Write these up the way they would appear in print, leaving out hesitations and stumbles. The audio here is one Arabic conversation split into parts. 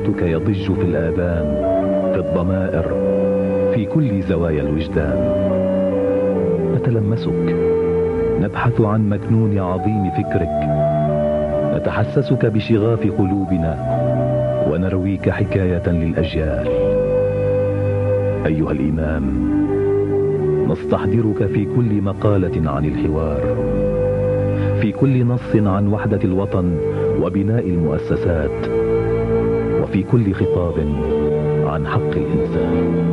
صوتك يضج في الآذان، في الضمائر، في كل زوايا الوجدان. نتلمسك، نبحث عن مكنون عظيم فكرك، نتحسسك بشغاف قلوبنا، ونرويك حكاية للأجيال. أيها الإمام، نستحضرك في كل مقالة عن الحوار، في كل نص عن وحدة الوطن وبناء المؤسسات، وفي كل خطاب عن حق الإنسان.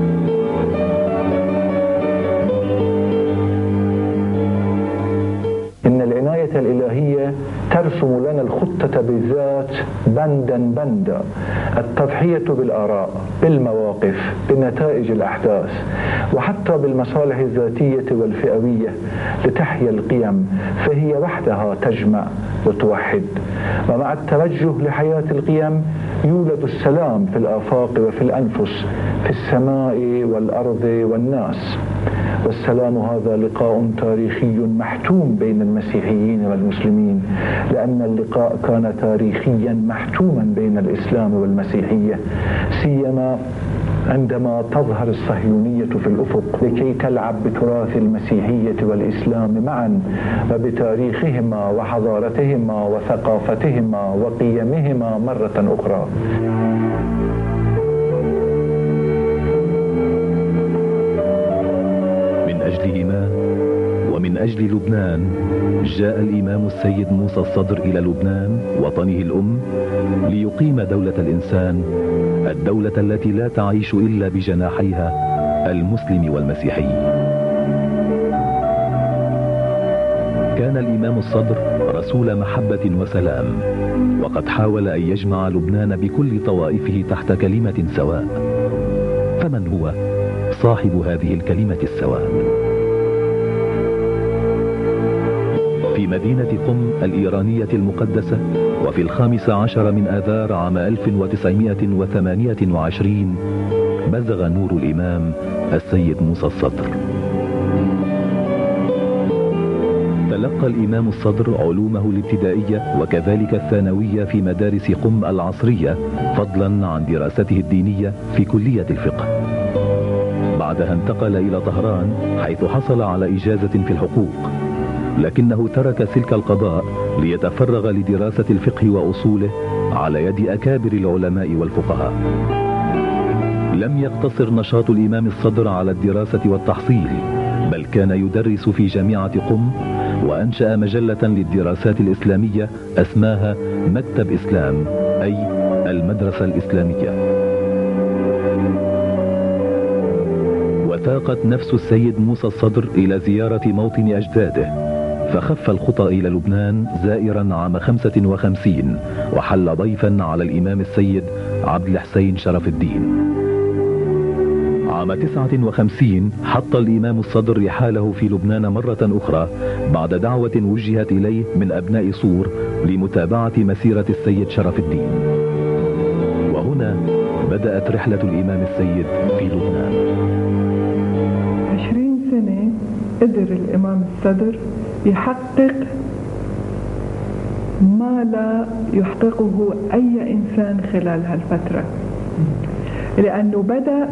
إن العناية الإلهية ترسم لنا الخطة بالذات بندا بندا، التضحية بالآراء، بالمواقف، بنتائج الأحداث، وحتى بالمصالح الذاتية والفئوية لتحيا القيم، فهي وحدها تجمع وتوحد. ومع التوجه لحياة القيم يولد السلام في الآفاق وفي الأنفس، في السماء والأرض والناس. والسلام هذا لقاء تاريخي محتوم بين المسيحيين والمسلمين، لأن اللقاء كان تاريخيا محتوما بين الإسلام والمسيحية، سيما عندما تظهر الصهيونية في الأفق لكي تلعب بتراث المسيحية والإسلام معا، وبتاريخهما وحضارتهما وثقافتهما وقيمهما مرة أخرى. من أجلهما ومن أجل لبنان جاء الإمام السيد موسى الصدر إلى لبنان وطنه الأم ليقيم دولة الإنسان، الدولة التي لا تعيش إلا بجناحيها المسلم والمسيحي. كان الإمام الصدر رسول محبة وسلام، وقد حاول أن يجمع لبنان بكل طوائفه تحت كلمة سواء. فمن هو صاحب هذه الكلمة السواء؟ في مدينة قم الإيرانية المقدسة، وفي 15 من آذار عام 1928 بزغ نور الإمام السيد موسى الصدر. تلقى الإمام الصدر علومه الابتدائية وكذلك الثانوية في مدارس قم العصرية، فضلا عن دراسته الدينية في كلية الفقه. بعدها انتقل إلى طهران حيث حصل على إجازة في الحقوق، لكنه ترك سلك القضاء ليتفرغ لدراسة الفقه وأصوله على يد أكابر العلماء والفقهاء. لم يقتصر نشاط الإمام الصدر على الدراسة والتحصيل، بل كان يدرس في جامعة قم، وأنشأ مجلة للدراسات الإسلامية أسماها مكتب إسلام، أي المدرسة الإسلامية. وتاقت نفس السيد موسى الصدر إلى زيارة موطن أجداده، فخف الخطى إلى لبنان زائرا عام 55، وحل ضيفا على الإمام السيد عبد الحسين شرف الدين. عام 59 حط الإمام الصدر رحاله في لبنان مرة أخرى بعد دعوة وجهت إليه من أبناء صور لمتابعة مسيرة السيد شرف الدين. وهنا بدأت رحلة الإمام السيد في لبنان. 20 سنة قدر الإمام الصدر يحقق ما لا يحققه أي إنسان خلال هالفترة، لأنه بدأ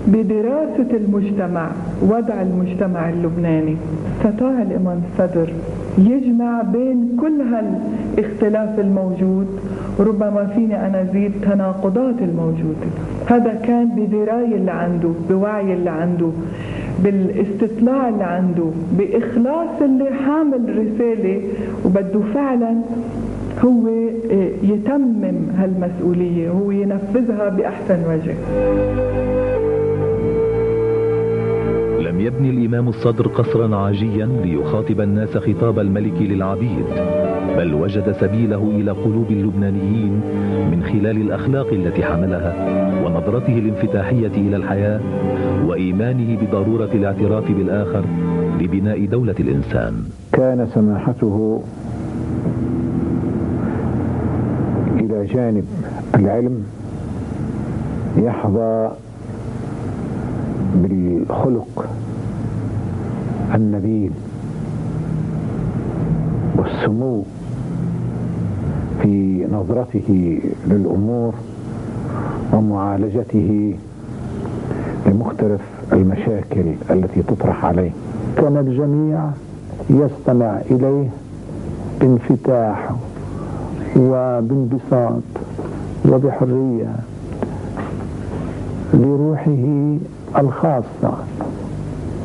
بدراسة المجتمع، وضع المجتمع اللبناني. استطاع الإمام الصدر يجمع بين كل هالاختلاف الموجود، ربما فيني أنا أزيد تناقضات الموجودة. هذا كان بدراية اللي عنده، بوعي اللي عنده، بالاستطلاع اللي عنده، بإخلاص اللي حامل رسالة وبده فعلا هو يتمم هالمسؤولية، هو ينفذها بأحسن وجه. لم يبني الإمام الصدر قصرا عاجيا ليخاطب الناس خطاب الملك للعبيد، بل وجد سبيله إلى قلوب اللبنانيين من خلال الأخلاق التي حملها، ونظرته الانفتاحية إلى الحياة، وإيمانه بضرورة الاعتراف بالآخر لبناء دولة الإنسان. كان سماحته إلى جانب العلم يحظى بالخلق النبيل والسمو في نظرته للأمور ومعالجته لمختلف المشاكل التي تطرح عليه. كان الجميع يستمع إليه بانفتاح وبانبساط وبحرية لروحه الخاصة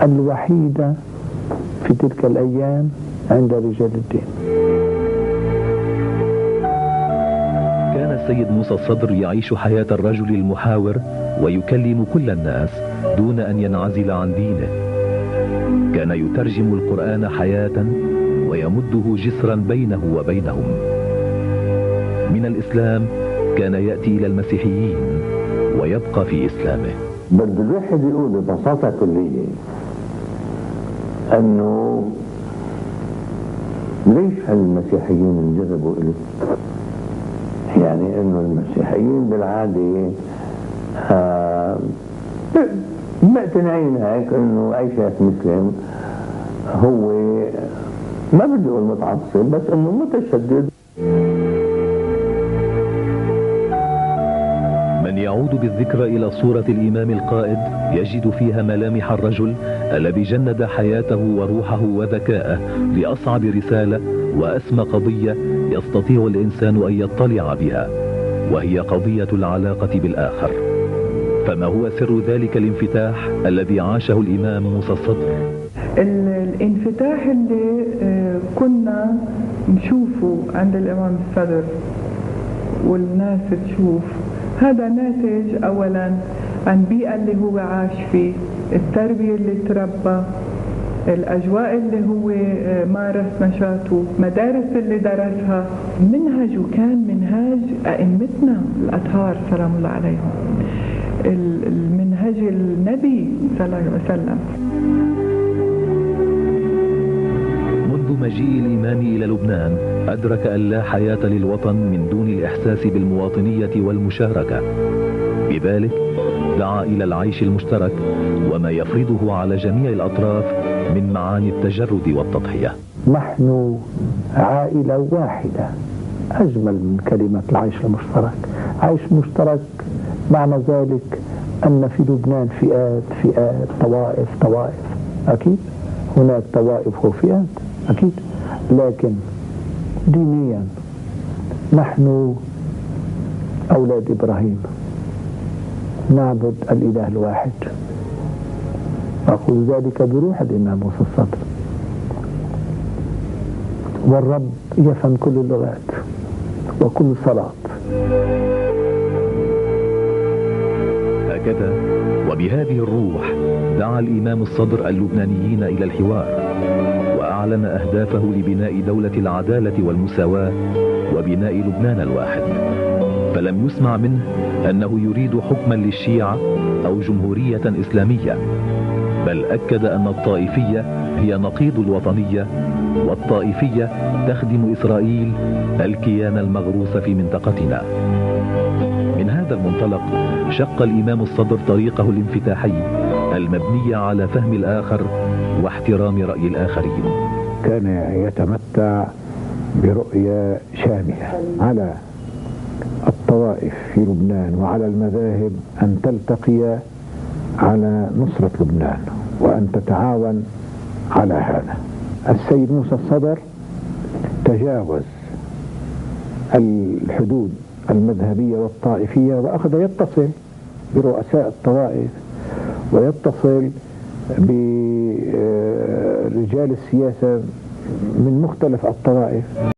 الوحيدة في تلك الأيام عند رجال الدين. كان السيد موسى الصدر يعيش حياة الرجل المحاور ويكلم كل الناس دون أن ينعزل عن دينه. كان يترجم القرآن حياة ويمده جسرا بينه وبينهم. من الإسلام كان يأتي إلى المسيحيين ويبقى في إسلامه. بده الواحد يقول ببساطة كلية أنه ليش هالمسيحيين انجذبوا إليه؟ يعني أنه المسيحيين بالعادة مقتنعين هيك أنه أي شخص مسلم هو ما بدي أقول متعصب بس أنه متشدد. من يعود بالذكرى إلى صورة الإمام القائد يجد فيها ملامح الرجل الذي جند حياته وروحه وذكاءه لأصعب رسالة وأسمى قضية يستطيع الإنسان أن يطلع بها، وهي قضية العلاقة بالآخر. فما هو سر ذلك الانفتاح الذي عاشه الإمام موسى الصدر؟ الانفتاح اللي كنا نشوفه عند الإمام الصدر والناس تشوف، هذا ناتج أولا عن بيئة اللي هو عاش فيه، التربية اللي تربى، الأجواء اللي هو مارس نشاطه، مدارس اللي درسها. منهجه كان منهاج أئمتنا الأطهار سلام الله عليهم، المنهج النبي صلى الله عليه وسلم. منذ مجيء الإمام إلى لبنان أدرك أن لا حياة للوطن من دون الإحساس بالمواطنية والمشاركة. لذلك دعا إلى العيش المشترك وما يفرضه على جميع الأطراف من معاني التجرد والتضحية. نحن عائلة واحدة، أجمل من كلمة العيش المشترك. عيش مشترك معنى ذلك أن في لبنان فئات طوائف أكيد هناك طوائف وفئات أكيد، لكن دينيا نحن أولاد إبراهيم نعبد الإله الواحد. أقول ذلك بروح الإمام موسى الصدر. والرب يفهم كل اللغات وكل صلاة. هكذا وبهذه الروح دعا الإمام الصدر اللبنانيين إلى الحوار، وأعلن أهدافه لبناء دولة العدالة والمساواة وبناء لبنان الواحد. فلم يسمع منه أنه يريد حكما للشيعة أو جمهورية إسلامية، بل أكد أن الطائفية هي نقيض الوطنية، والطائفية تخدم إسرائيل الكيان المغروس في منطقتنا. من هذا المنطلق شق الإمام الصدر طريقه الانفتاحي المبني على فهم الآخر واحترام رأي الآخرين. كان يتمتع برؤية شاملة على الطوائف في لبنان وعلى المذاهب أن تلتقي على نصرة لبنان وأن تتعاون على هذا. السيد موسى الصدر تجاوز الحدود المذهبية والطائفية وأخذ يتصل برؤساء الطوائف ويتصل برجال السياسة من مختلف الطوائف.